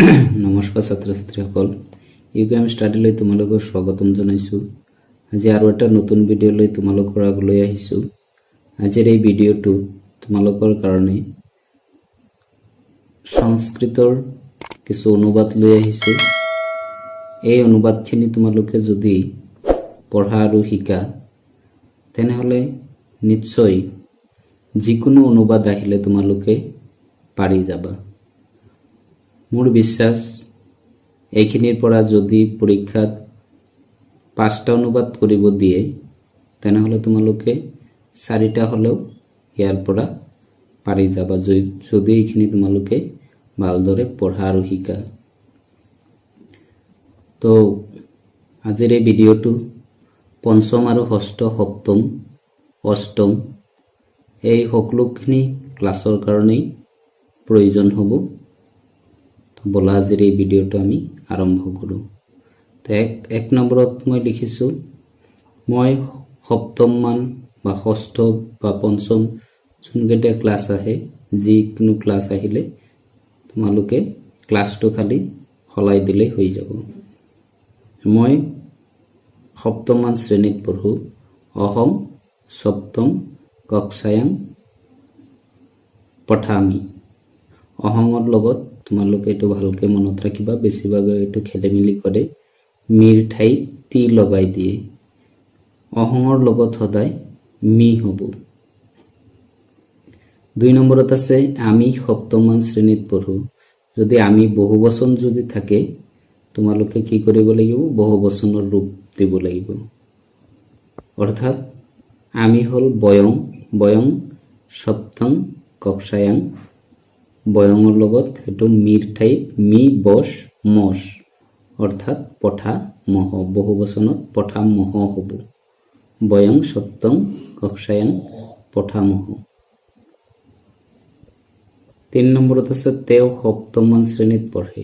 নমস্কাৰ ছাত্ৰ ছাত্ৰীসকল, ইউকেএম ষ্টাডিলৈ তোমালোকক স্বাগতম জনাইছো। আজি আৰু এটা নতুন ভিডিঅ' লৈ তোমালোকৰ আগলৈ আহিছো। আজিৰ এই ভিডিঅ'টো তোমালোকৰ কাৰণে সংস্কৃতৰ কিছু অনুবাদ লৈ আহিছো। এই অনুবাদখিনি তোমালোকে যদি পঢ়া আৰু শিকা তেনেহ'লে নিশ্চয় যিকোনো অনুবাদ আহিলে তোমালোকে পাৰি যাবা। মোৰ বিশ্বাস এইখিনিৰ পৰা যদি পৰীক্ষাত 5টা অনুবাদ কৰিব দিয়ে তেনেহ'লে তোমালোকে 4টা হ'লেও ইয়াৰ পৰা পাৰি যাবা, যদি এইখিনি তোমালোকে ভালদৰে পঢ়া আৰু শিকা। তো আজিৰ এই ভিডিঅ'টো পঞ্চম আৰু ষষ্ঠ, সপ্তম, অষ্টম এই সকলোখিনি ক্লাছৰ কাৰণেই প্ৰয়োজন হ'ব। বলা আজিৰ এই ভিডিঅ'টো আমি আৰম্ভ কৰোঁ। তো এক নম্বৰত মই লিখিছোঁ, মই সপ্তম মান বা ষষ্ঠ বা পঞ্চম যোনকেইটা ক্লাছ আহে, যিকোনো ক্লাছ আহিলে তোমালোকে ক্লাছটো খালি সলাই দিলেই হৈ যাব। মই সপ্তম মান শ্ৰেণীত পঢ়োঁ। অহম সপ্তম কক্ষায়াং পঠামি। অহমৰ লগত তোমালোকে এইটো ভালকে মনত ৰাখিবা, বেছিভাগে এইটো খেলিমেলি কৰে, মিৰ ঠাইত তি লগাই দিয়ে। অহমৰ লগত সদায় মি হ'ব। 2 নম্বৰত আছে আমি সপ্তম মান শ্ৰেণীত পঢ়োঁ। যদি আমি বহুবচন যদি থাকে তোমালোকে কি কৰিব লাগিব, বহুবচনৰ ৰূপ দিব লাগিব। অৰ্থাৎ আমি হ'ল বয়ং, বয়ং সপ্তম কক্ষায়াং, বয়ঙৰ লগত সেইটো মিৰ ঠাইত মি বস মস, অৰ্থাৎ পঠা মহ, বহুবচনত পঠা মহ হ'ব। বয়ং সপ্তম কক্ষায়াং পঠা মহ। 3 নম্বৰত আছে তেওঁ সপ্তম মান শ্ৰেণীত পঢ়ে।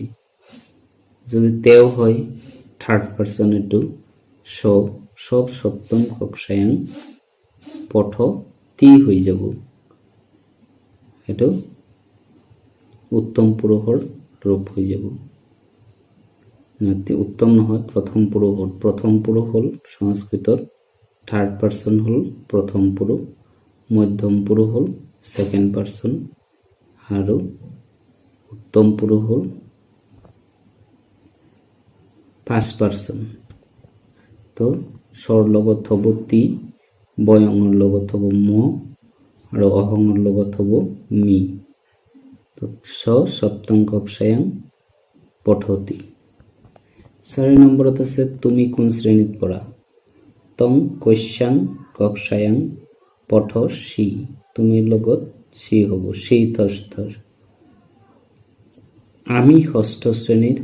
যদি তেওঁ হয় থাৰ্ড পাৰ্চন, এইটো সব সপ্তম কক্ষায়াং পঠ তি হৈ যাব। এইটো উত্তম পুৰুষৰ ৰূপ হৈ যাব। উত্তম নহয়, প্ৰথম পুৰুষৰ। প্ৰথম পুৰুষ হ'ল সংস্কৃতৰ থাৰ্ড পাৰ্চন হ'ল প্ৰথম পুৰুষ, মধ্যম পুৰুষ হ'ল ছেকেণ্ড পাৰ্চন আৰু উত্তম পুৰুষ হ'ল ফাৰ্ষ্ট পাৰ্চন। তো স্বৰ লগত হ'ব তি, বয়ঙৰ লগত হ'ব ম আৰু অহঙৰ লগত হ'ব মি। সপ্তম কক্ষায়াং পঠতি। 4 নম্বৰত আছে তুমি কোন শ্ৰেণীত পঢ়া। তং কস্যাং কক্ষায়াং পঠসি। তুমিৰ লগত সি হ'ব, শীতস্থৰ। আমি ষষ্ঠ শ্ৰেণীৰ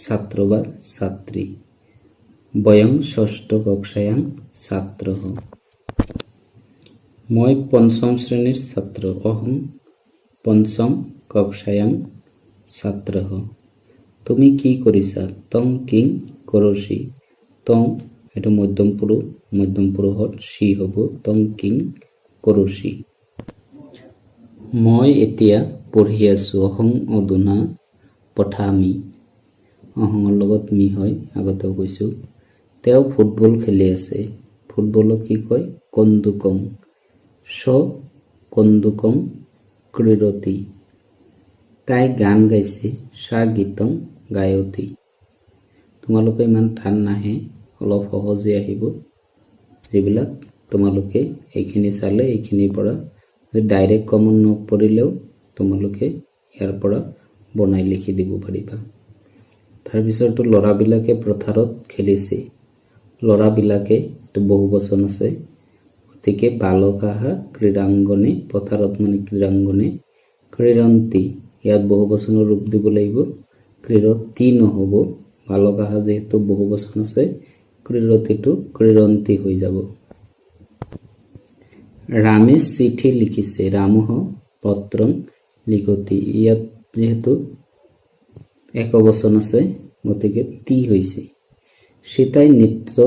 ছাত্ৰ বা ছাত্ৰী। বয়ং ষষ্ঠ কক্ষায়াং ছাত্ৰ। মই পঞ্চম শ্ৰেণীৰ ছাত্ৰ। অহং পঞ্চম কক্ষায়াং ছাত্ৰ। তুমি কি কৰিছা। তং কিং কৰসি। তং এইটো মধ্যম পুৰুষ, মধ্যম পুৰুষত সি হ'ব, তং কিং কৰসি। মই এতিয়া পঢ়ি আছো। অহং অধুনা পঠামি। অহঙৰ লগত মি হয়, আগতেও কৈছো। তেওঁ ফুটবল খেলি আছে। ফুটবলক কি কয়, কন্দুকম। স কন্দুকম ক্ৰীড়তি। তাই গান গাইছে। সা গীতম গায়তি। তোমালোকে ইমান টান নাহে, অলপ সহজে আহিব। যিবিলাক তোমালোকে এইখিনি চালে এইখিনিৰ পৰা ডাইৰেক্ট কমন নপৰিলেও তোমালোকে ইয়াৰ পৰা বনাই লিখি দিব পাৰিবা। তাৰপিছতো ল'ৰাবিলাকে পথাৰত খেলিছে। ল'ৰাবিলাকে এইটো বহুবচন আছে, গতিকে বালকাহা ক্ৰীড়াংগনে, পথাৰত মানে ক্ৰীড়াংগনে, ক্ৰীড়ন্তি ইয়াত বহুবচনৰ ৰূপ দিব লাগিব। ক্ৰীড়তি নহ'ব, বালকাহা যিহেতু বহুবচন আছে, ক্ৰীড়তিটো ক্ৰীড়ন্তি হৈ যাব। ৰামে চিঠি লিখিছে। ৰামহ পত্ৰং লিখতি। ইয়াত যিহেতু একবচন আছে গতিকে তি হৈছে। সীতাই নৃত্য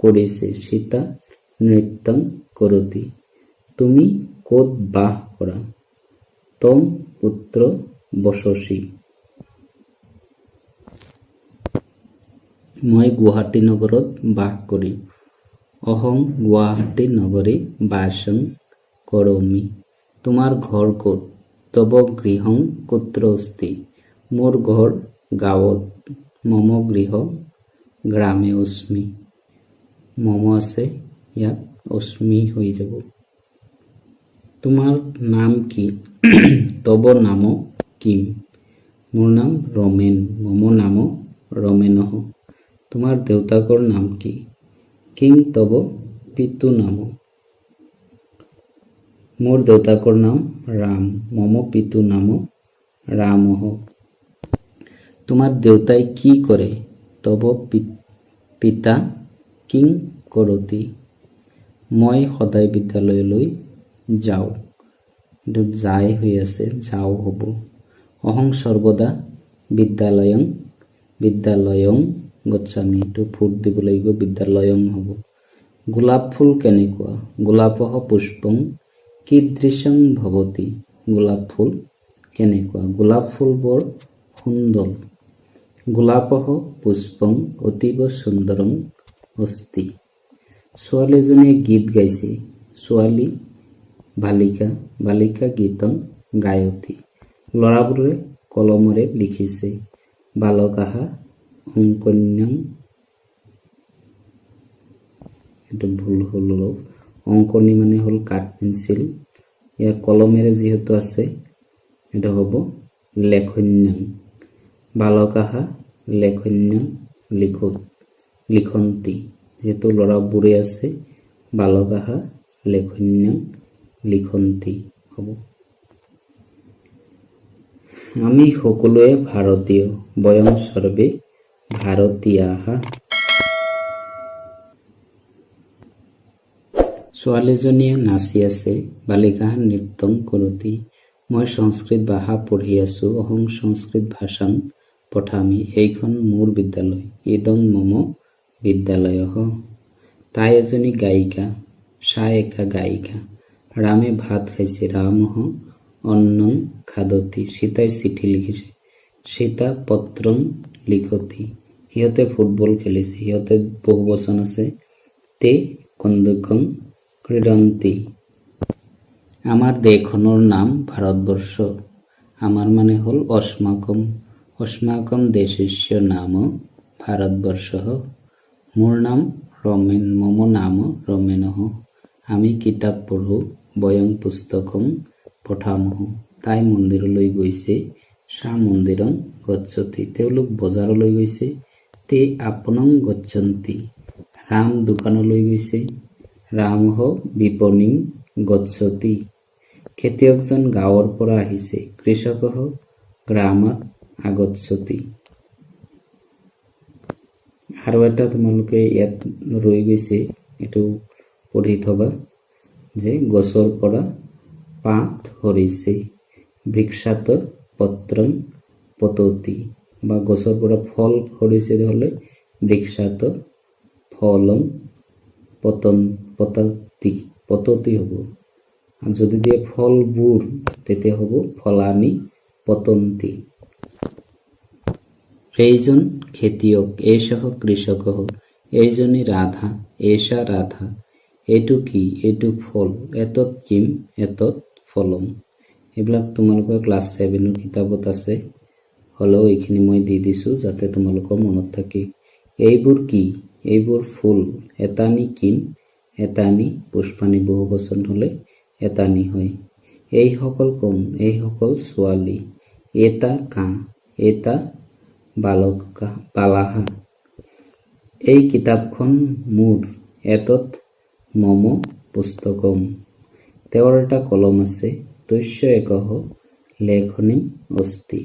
কৰিছে। সীতা নৃত্যং কৰতি। তুমি ক'ত বাস কৰা। তম পুত্ৰ বসসি। মই গুৱাহাটী নগৰত বাস কৰি। অহং গুৱাহাটী নগৰে বাসং কৰোমি। তোমাৰ ঘৰ ক'ত? তব গৃহং কুত্ৰ অস্তি। মোৰ ঘৰ গাঁৱত। মম গৃহ গ্ৰামে অস্মি। মম আছে, ইয়াত অস্মি হৈ যাব। তোমাৰ নাম কি? তব নাম কিম। মোৰ নাম ৰমেন। মম নাম ৰমেনঃ। তোমাৰ দেউতাকৰ নাম কি? কিং তব পিতু নাম। মোৰ দেউতাকৰ নাম ৰাম। মম পিতু নাম ৰামঃ। তোমাৰ দেউতাই কি কৰে? তব পিতা কিং কৰতি। মই সদায় বিদ্যালয়লৈ যাওঁ। এইটো যায় হৈ আছে, যাওঁ হ'ব। অহং সৰ্বদা বিদ্যালয়ং গচ্ছামি। এইটো ফুট দিব লাগিব, বিদ্যালয়ং হ'ব। গোলাপ ফুল কেনেকুৱা? গোলাপঃ পুষ্পং কীদৃশং ভৱতি। গোলাপ ফুল কেনেকুৱা? গোলাপ ফুল বৰ সুন্দৰ। গোলাপঃ পুষ্পং অতীব সুন্দৰং অস্তি। ছোৱালীজনীয়ে গীত গাইছে। ছোৱালী বালিকা গীতং গায়তি। ল'ৰাবোৰে কলমেৰে লিখিছে। বালকাঃ অঙ্কন্যং। এইটো ভুল হ'ল অলপ। অঙ্কনী মানে হ'ল কাঠ পেঞ্চিল। ইয়াৰ কলমেৰে যিহেতু আছে, এইটো হ'ব লেখন্যং। বালকাঃ লেখন্যং লিখন্তি। যিহেতু ল'ৰাবোৰে আছে, বালকাঃ লেখন্যং লিখন্তি হ'ব। আমি সকলোৱে ভাৰতীয়। বয়ং সৰ্বে ভাৰতীয়াঃ। ছোৱালীজনীয়ে নাচি আছে। বালিকাঃ নৃত্যং কৰতি। মই সংস্কৃত ভাষা পঢ়ি আছো। অহং সংস্কৃত ভাষাং পঠামি। এইখন মোৰ বিদ্যালয়। ইদং মম বিদ্যালয়ঃ। তাই এজনী গায়িকা। সা একা গায়িকা। ৰামে ভাত খাইছে। ৰামঃ অন্নং খাদতি। সীতাই চিঠি লিখিছে। সীতা পত্ৰং লিখতি। সিহঁতে ফুটবল খেলিছে। সিহঁতে বহু বচন আছে। তে কন্দুকং ক্ৰীডন্তি। আমাৰ দেশখনৰ নাম ভাৰতবৰ্ষ। আমাৰ মানে হ'ল অস্মাকম। অস্মাকম দেশস্য নাম ভাৰতবৰ্ষঃ। মোৰ নাম ৰমেন। মম নাম ৰমেনঃ। আমি কিতাপ পঢ়ো। বয়ং পুস্তকং পঠামঃ। তাই মন্দিৰলৈ গৈছে। সা মন্দিৰং গচ্ছতি। তেওঁলোক বজাৰলৈ গৈছে। তে আপনং গচ্ছন্তি। ৰাম দোকানলৈ গৈছে। ৰামঃ বিপণিং গচ্ছতি। খেতিয়কজন গাঁৱৰ পৰা আহিছে। কৃষকঃ গ্ৰামাৎ আগচ্ছতি। আৰু এটা তোমালোকে ইয়াত ৰৈ গৈছে, এইটো পঢ়ি থবা যে গছৰ পৰা পাত সৰিছে। বৃক্ষাত পত্ৰং পততি। বা গছৰ পৰা ফল সৰিছে হ'লে বৃক্ষাত ফলং পততি হ'ব। আৰু যদি দিয়ে ফলবোৰ, তেতিয়া হ'ব ফলানি পতন্তি। এইজন খেতিয়ক। এষঃ কৃষকঃ। এইজনী ৰাধা। এষা ৰাধা। এইটো কি? এইটো ফল। এতৎ কিম? এতৎ ফলম। এইবিলাক তোমালোকৰ ক্লাছ 7 কিতাপত আছে। হ'লেও এইখিনি মই দি দিছোঁ যাতে তোমালোকৰ মনত থাকে। এইবোৰ কি? এইবোৰ ফুল। এটানি কিম? এটানি পুষ্পানি বহু বচন হ'লে এটানি হয়। এইসকল কোন? এইসকল ছোৱালী। এটা কাঁ? এটা বালাহা। এই কিতাপখন মোৰ। এতৎ মম পুস্তকম। তেওঁৰ এটা কলম আছে। তস্য একঃ লেখনী অস্তি।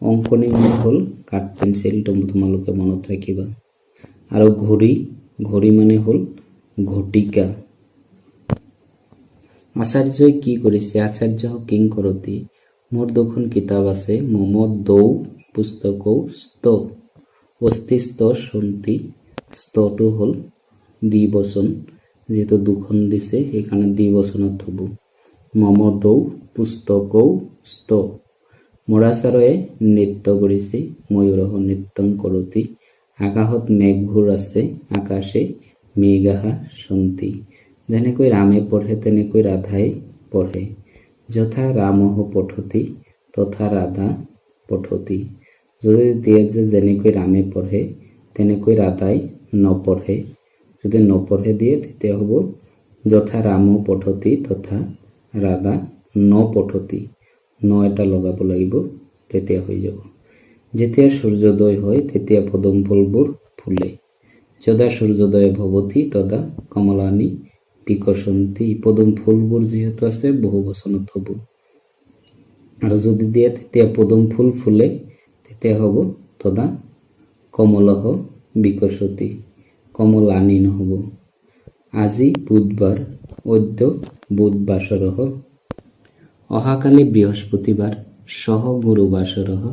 অঙ্কনী মানে হ'ল কাঠ পেঞ্চিল। তোমালোকে মনত ৰাখিবা। আৰু ঘড়ী। ঘড়ী মানে হ'ল ঘটিকা। আচাৰ্যই কি কৰিছে? আচাৰ্য কিং কৰতি। মোৰ দুখন কিতাপ আছে। মম দৌ পুস্তকৌ স্ত অস্তি স্ত সন্তি। স্তটো হ'ল দ্বিবচন। যেহেতু দুখন দিছে সেইকাৰণে দ্বিবচনত হ'ব। মম দৌ পুস্তকৌ স্ত। মৰাচাৰয়ে নৃত্য কৰিছে। ময়ূৰঃ নৃত্যং কৰতি। আকাশত মেঘবোৰ আছে, আকাশে মেঘাহা সন্তি। যেনেকৈ ৰামে পঢ়ে তেনেকৈ ৰাধাই পঢ়ে। যথা ৰামহ পঠতি তথা ৰাধা পঠতি। যদি দিয়ে যে যেনেকৈ ৰামে পঢ়ে তেনেকৈ ৰাধাই নপঢ়ে, যদি নপঢ়ে দিয়ে তেতিয়া হ'ব যথা ৰাম পঠতি তথা ৰাধা নপঠতি। ন এটা লগাব লাগিব, তেতিয়া হৈ যাব। যেতিয়া সূৰ্যোদয় হয় তেতিয়া পদুম ফুলবোৰ ফুলে। যদা সূৰ্যোদয় ভৱতি তদা কমলানি বিকশন্তি। পদুম ফুলবোৰ যিহেতু আছে বহু বচনত হ'ব, আৰু যদি দিয়ে তেতিয়া পদুম ফুল ফুলে তেতিয়া হ'ব তদা কমলহ বিকশতি, কমলানি নহ'ব। আজি বুধবাৰ, অদ্য বুধবাসৰঃ। অহাকালি বৃহস্পতিবাৰ, সহ গুৰুবাসৰঃ।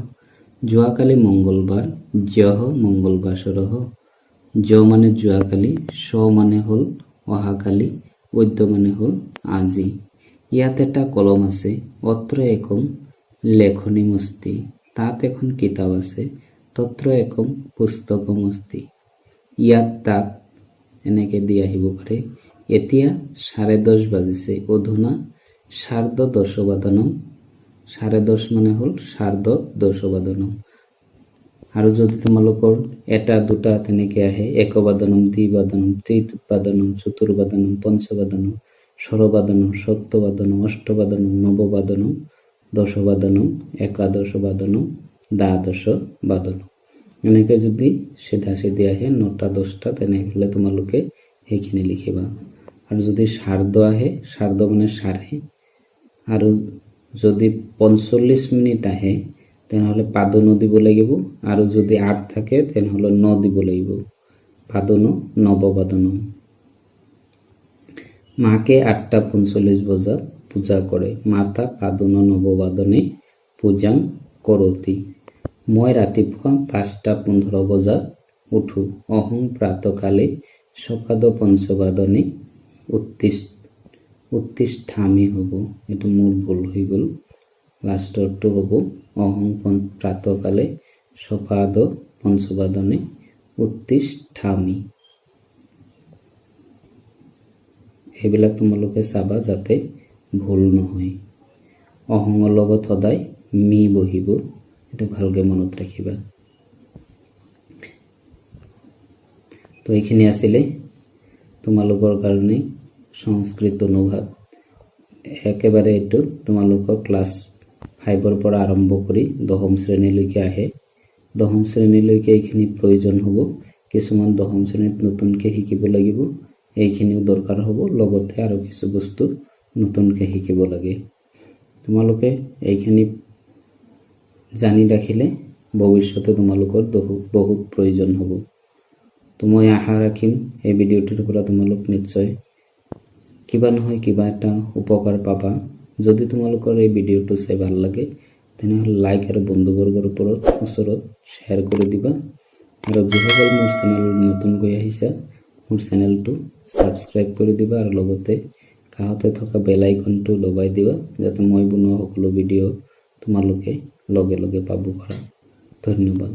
যোৱাকালি মঙ্গলবাৰ, জ্যহ মঙ্গলবাসৰঃ। য মানে যোৱাকালি, স মানে হ'ল অহাকালি, অদ্য মানে হ'ল আজি। ইয়াত এটা কলম আছে। অত্র একম লেখনীমস্তি। তাত এখন কিতাপ আছে। তত্র একম পুস্তকমস্তি। ইয়াত তাত এনেকে দি আহিব পাৰে। এতিয়া 10:30 বাজিছে। অধুনা সাৰ্ধদশবাদনম। 10:30 মানে হ'ল সাৰ্ধদশবাদনম। আৰু যদি তোমালোকৰ এটা দুটা তেনেকে আহে, একবাদনম, দ্বিবাদনম, ত্ৰিবাদনম, চতুর্বাদনম, পঞ্চবাদনম, ষড়বাদনম, সপ্তবাদনম, অষ্টবাদনম, নববাদনম, দশবাদনম, একাদশবাদনম, দ্বাদশবাদনম, এনেকে যদি সিধা সিধি আহে 9টা 10টা তেনেহ'লে তোমালোকে সেইখিনি লিখিবা। আৰু যদি সাৰ্ধ আহে, সাৰ্ধ মানে সাড়ে, আৰু যদি 45 মিনিট আহে তেনেহ'লে পাদন দিব লাগিব, আৰু যদি 8 থাকে তেনেহ'লে 9 দিব লাগিব। পাদন নববাদনম। মাকে 8:45 বজাত পূজা কৰে। মাতা পাদন নববাদনে পূজাং কৰতি। মই ৰাতিপুৱা 5:15 বজাত উঠো। অহং প্ৰাতকালে সপাদ পঞ্চবাদনে উত্তিষ্ঠামি হ'ব। এইটো মোৰ ভুল হৈ গ'ল, লাষ্টৰটো হ'ব অহং প্ৰাতকালে সপাদ পঞ্চবাদনে উত্তিষ্ঠামি। এইবিলাক তোমালোকে চাবা যাতে ভুল নহয়। অহঙৰ লগত সদায় মি বহিব, এইটো ভালকে মনত ৰাখিবা। তো এইখিনি আছিলে তোমালোকৰ কাৰণে সংস্কৃত অনুবাদ। একেবাৰে এইটো তোমালোকৰ ক্লাছ 5ৰ পৰা আৰম্ভ কৰি 10ম শ্ৰেণীলৈকে আহে। 10ম শ্ৰেণীলৈকে এইখিনি প্ৰয়োজন হ'ব। কিছুমান 10ম শ্ৰেণীত নতুনকৈ শিকিব লাগিব, এইখিনিও দৰকাৰ হ'ব। লগতে আৰু কিছু বস্তু নতুনকৈ শিকিব লাগে। তোমালোকে এইখিনি জানি ৰাখিলে ভৱিষ্যতে তোমালোকৰ বহুত প্ৰয়োজন হ'ব। তো মই আশা ৰাখিম এই ভিডিঅ'টোৰ পৰা তোমালোক নিশ্চয় কিবা নহয় কিবা এটা উপকাৰ পাবা। যদি তোমালোকৰ এই ভিডিঅ'টো চাই ভাল লাগে তেনেহ'লে লাইক আৰু বন্ধুবৰ্গৰ ওচৰত শ্বেয়াৰ কৰি দিবা। আৰু যিসকল মোৰ চেনেল নতুনকৈ আহিছা, মোৰ চেনেলটো ছাবস্ক্ৰাইব কৰি দিবা, আৰু লগতে কাষতে থকা বেল আইকনটো দবাই দিবা, যাতে মই বনোৱা সকলো ভিডিঅ' তোমালোকে লগে লগে পাব পাৰা। ধন্যবাদ।